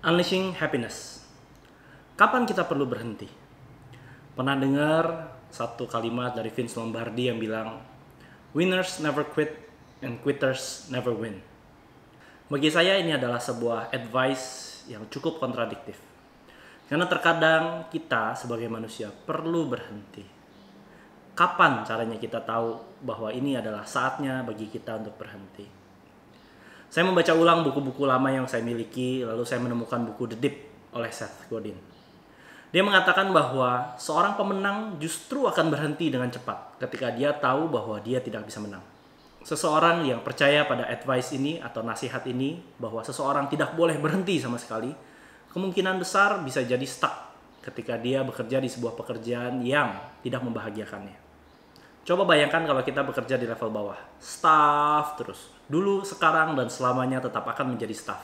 Unleashing happiness. Kapan kita perlu berhenti? Pernah dengar satu kalimat dari Vince Lombardi yang bilang, "Winners never quit and quitters never win." Bagi saya ini adalah sebuah advice yang cukup kontradiktif. Karena terkadang kita sebagai manusia perlu berhenti. Kapan caranya kita tahu bahwa ini adalah saatnya bagi kita untuk berhenti? Saya membaca ulang buku-buku lama yang saya miliki, lalu saya menemukan buku The Deep oleh Seth Godin. Dia mengatakan bahwa seorang pemenang justru akan berhenti dengan cepat ketika dia tahu bahwa dia tidak bisa menang. Seseorang yang percaya pada advice ini atau nasihat ini, bahwa seseorang tidak boleh berhenti sama sekali, kemungkinan besar bisa jadi stuck ketika dia bekerja di sebuah pekerjaan yang tidak membahagiakannya. Coba bayangkan kalau kita bekerja di level bawah, staff terus. Dulu, sekarang, dan selamanya tetap akan menjadi staff.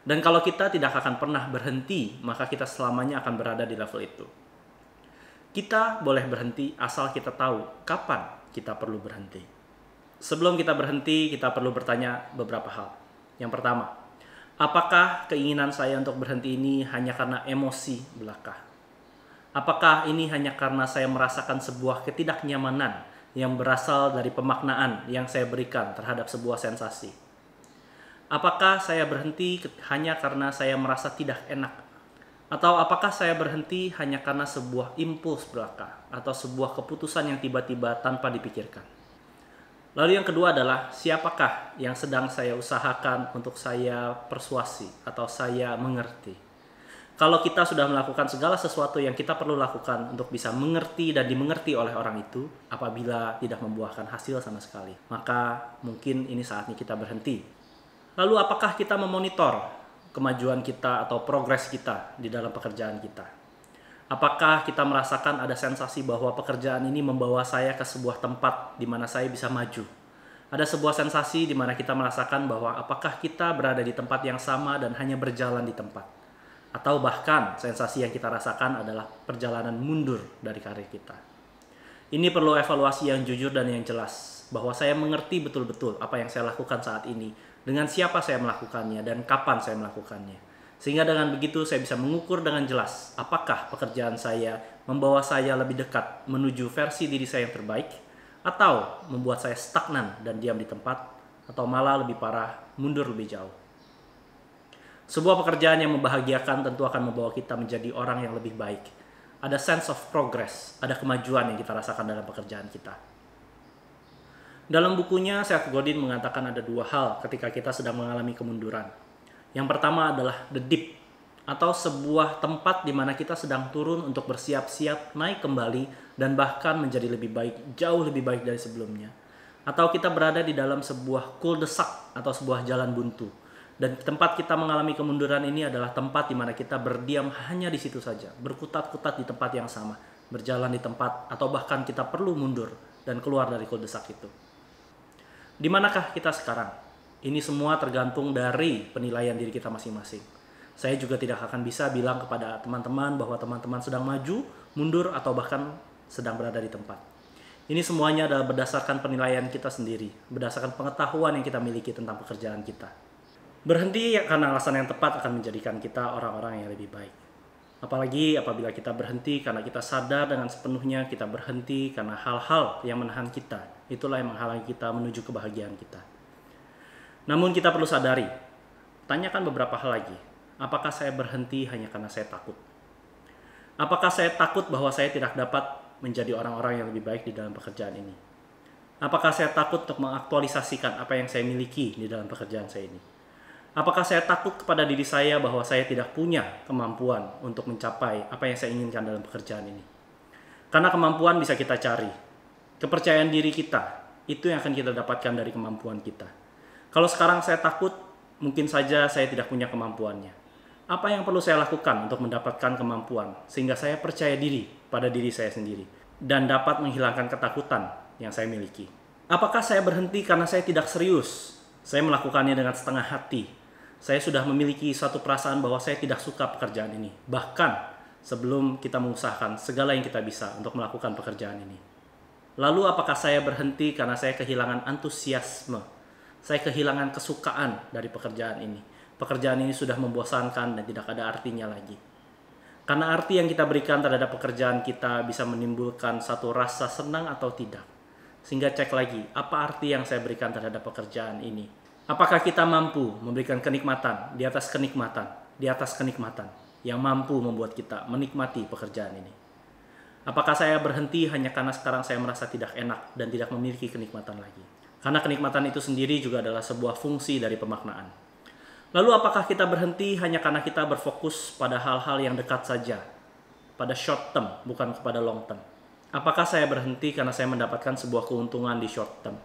Dan kalau kita tidak akan pernah berhenti, maka kita selamanya akan berada di level itu. Kita boleh berhenti asal kita tahu kapan kita perlu berhenti. Sebelum kita berhenti, kita perlu bertanya beberapa hal. Yang pertama, apakah keinginan saya untuk berhenti ini hanya karena emosi belaka? Apakah ini hanya karena saya merasakan sebuah ketidaknyamanan yang berasal dari pemaknaan yang saya berikan terhadap sebuah sensasi? Apakah saya berhenti hanya karena saya merasa tidak enak? Atau apakah saya berhenti hanya karena sebuah impuls belaka atau sebuah keputusan yang tiba-tiba tanpa dipikirkan? Lalu yang kedua adalah, siapakah yang sedang saya usahakan untuk saya persuasi atau saya mengerti? Kalau kita sudah melakukan segala sesuatu yang kita perlu lakukan untuk bisa mengerti dan dimengerti oleh orang itu, apabila tidak membuahkan hasil sama sekali, maka mungkin ini saatnya kita berhenti. Lalu apakah kita memonitor kemajuan kita atau progres kita di dalam pekerjaan kita? Apakah kita merasakan ada sensasi bahwa pekerjaan ini membawa saya ke sebuah tempat di mana saya bisa maju? Ada sebuah sensasi di mana kita merasakan bahwa apakah kita berada di tempat yang sama dan hanya berjalan di tempat? Atau bahkan sensasi yang kita rasakan adalah perjalanan mundur dari karir kita. Ini perlu evaluasi yang jujur dan yang jelas, bahwa saya mengerti betul-betul apa yang saya lakukan saat ini, dengan siapa saya melakukannya, dan kapan saya melakukannya. Sehingga dengan begitu saya bisa mengukur dengan jelas apakah pekerjaan saya membawa saya lebih dekat menuju versi diri saya yang terbaik, atau membuat saya stagnan dan diam di tempat, atau malah lebih parah, mundur lebih jauh. Sebuah pekerjaan yang membahagiakan tentu akan membawa kita menjadi orang yang lebih baik. Ada sense of progress, ada kemajuan yang kita rasakan dalam pekerjaan kita. Dalam bukunya, Seth Godin mengatakan ada dua hal ketika kita sedang mengalami kemunduran. Yang pertama adalah the deep, atau sebuah tempat di mana kita sedang turun untuk bersiap-siap naik kembali dan bahkan menjadi lebih baik, jauh lebih baik dari sebelumnya. Atau kita berada di dalam sebuah cul-de-sac atau sebuah jalan buntu. Dan tempat kita mengalami kemunduran ini adalah tempat di mana kita berdiam hanya di situ saja, berkutat-kutat di tempat yang sama, berjalan di tempat, atau bahkan kita perlu mundur dan keluar dari cul-de-sac itu. Di manakah kita sekarang? Ini semua tergantung dari penilaian diri kita masing-masing. Saya juga tidak akan bisa bilang kepada teman-teman bahwa teman-teman sedang maju, mundur, atau bahkan sedang berada di tempat. Ini semuanya adalah berdasarkan penilaian kita sendiri, berdasarkan pengetahuan yang kita miliki tentang pekerjaan kita. Berhenti karena alasan yang tepat akan menjadikan kita orang-orang yang lebih baik. Apalagi apabila kita berhenti karena kita sadar dengan sepenuhnya kita berhenti karena hal-hal yang menahan kita. Itulah yang menghalangi kita menuju kebahagiaan kita. Namun kita perlu sadari, tanyakan beberapa hal lagi. Apakah saya berhenti hanya karena saya takut? Apakah saya takut bahwa saya tidak dapat menjadi orang-orang yang lebih baik di dalam pekerjaan ini? Apakah saya takut untuk mengaktualisasikan apa yang saya miliki di dalam pekerjaan saya ini? Apakah saya takut kepada diri saya bahwa saya tidak punya kemampuan untuk mencapai apa yang saya inginkan dalam pekerjaan ini? Karena kemampuan bisa kita cari. Kepercayaan diri kita, itu yang akan kita dapatkan dari kemampuan kita. Kalau sekarang saya takut, mungkin saja saya tidak punya kemampuannya. Apa yang perlu saya lakukan untuk mendapatkan kemampuan, sehingga saya percaya diri pada diri saya sendiri, dan dapat menghilangkan ketakutan yang saya miliki? Apakah saya berhenti karena saya tidak serius? Saya melakukannya dengan setengah hati. Saya sudah memiliki suatu perasaan bahwa saya tidak suka pekerjaan ini. Bahkan sebelum kita mengusahakan segala yang kita bisa untuk melakukan pekerjaan ini. Lalu apakah saya berhenti karena saya kehilangan antusiasme? Saya kehilangan kesukaan dari pekerjaan ini. pekerjaan ini sudah membosankan dan tidak ada artinya lagi. Karena arti yang kita berikan terhadap pekerjaan kita bisa menimbulkan satu rasa senang atau tidak. Sehingga cek lagi, apa arti yang saya berikan terhadap pekerjaan ini? Apakah kita mampu memberikan kenikmatan di atas kenikmatan, di atas kenikmatan yang mampu membuat kita menikmati pekerjaan ini? Apakah saya berhenti hanya karena sekarang saya merasa tidak enak dan tidak memiliki kenikmatan lagi? Karena kenikmatan itu sendiri juga adalah sebuah fungsi dari pemaknaan. Lalu apakah kita berhenti hanya karena kita berfokus pada hal-hal yang dekat saja, pada short term, bukan kepada long term? Apakah saya berhenti karena saya mendapatkan sebuah keuntungan di short term?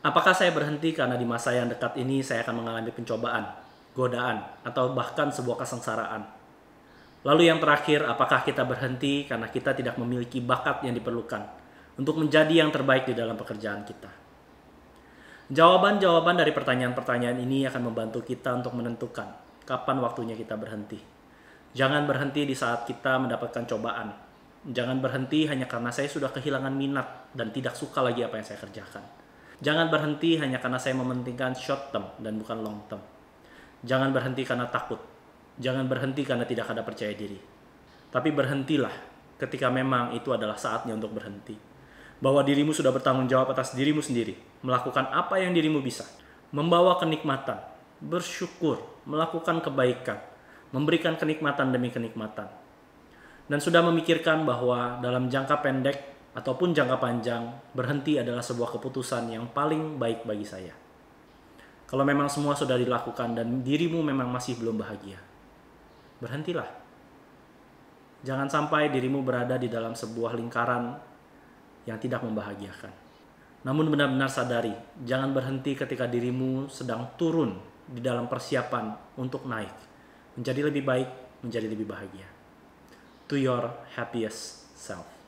Apakah saya berhenti karena di masa yang dekat ini saya akan mengalami pencobaan, godaan, atau bahkan sebuah kesengsaraan? Lalu yang terakhir, apakah kita berhenti karena kita tidak memiliki bakat yang diperlukan untuk menjadi yang terbaik di dalam pekerjaan kita? Jawaban-jawaban dari pertanyaan-pertanyaan ini akan membantu kita untuk menentukan kapan waktunya kita berhenti. Jangan berhenti di saat kita mendapatkan cobaan. Jangan berhenti hanya karena saya sudah kehilangan minat dan tidak suka lagi apa yang saya kerjakan. Jangan berhenti hanya karena saya mementingkan short term dan bukan long term. Jangan berhenti karena takut. Jangan berhenti karena tidak ada percaya diri. Tapi berhentilah ketika memang itu adalah saatnya untuk berhenti. Bahwa dirimu sudah bertanggung jawab atas dirimu sendiri, melakukan apa yang dirimu bisa, membawa kenikmatan, bersyukur, melakukan kebaikan, memberikan kenikmatan demi kenikmatan. Dan sudah memikirkan bahwa dalam jangka pendek ataupun jangka panjang, berhenti adalah sebuah keputusan yang paling baik bagi saya. Kalau memang semua sudah dilakukan dan dirimu memang masih belum bahagia, berhentilah. Jangan sampai dirimu berada di dalam sebuah lingkaran yang tidak membahagiakan. Namun benar-benar sadari, jangan berhenti ketika dirimu sedang turun di dalam persiapan untuk naik, menjadi lebih baik, menjadi lebih bahagia. To your happiest self.